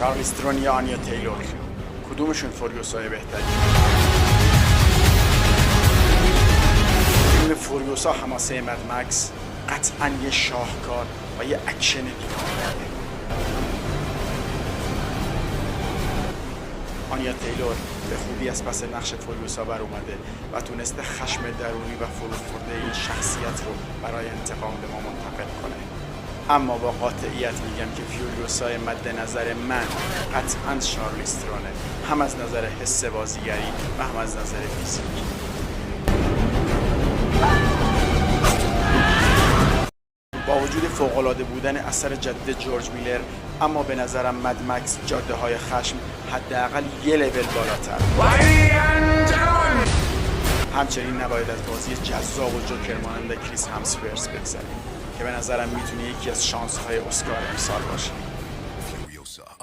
چارلیز ترون یا آنیا تیلور، کدومشون فوریوسای بهتری؟ فیلم فوریوسا حماسه مد مکس قطعا یه شاهکار و یه اکشن دیوانه‌واره. آنیا تیلور به خوبی از پس نقش فوریوسا بر اومده و تونسته خشم درونی و فروخورده این شخصیت رو برای انتقام به ما منتقل کنه. اما با قاطعیت میگم که فوریوسای مد نظر من قطعا چارلیز ترونه، هم از نظر حس بازیگری و هم از نظر فیزیکی. با وجود فوق‌العاده بودن اثر جدید جورج میلر، اما به نظرم مد مکس جاده های خشم حداقل یه لول بالاتر. همچنین نباید از بازی جذاب و جوکر مانند کریس همسورث بگذریم که به نظرم میتونه یکی از شانس های اسکار امسال باشه.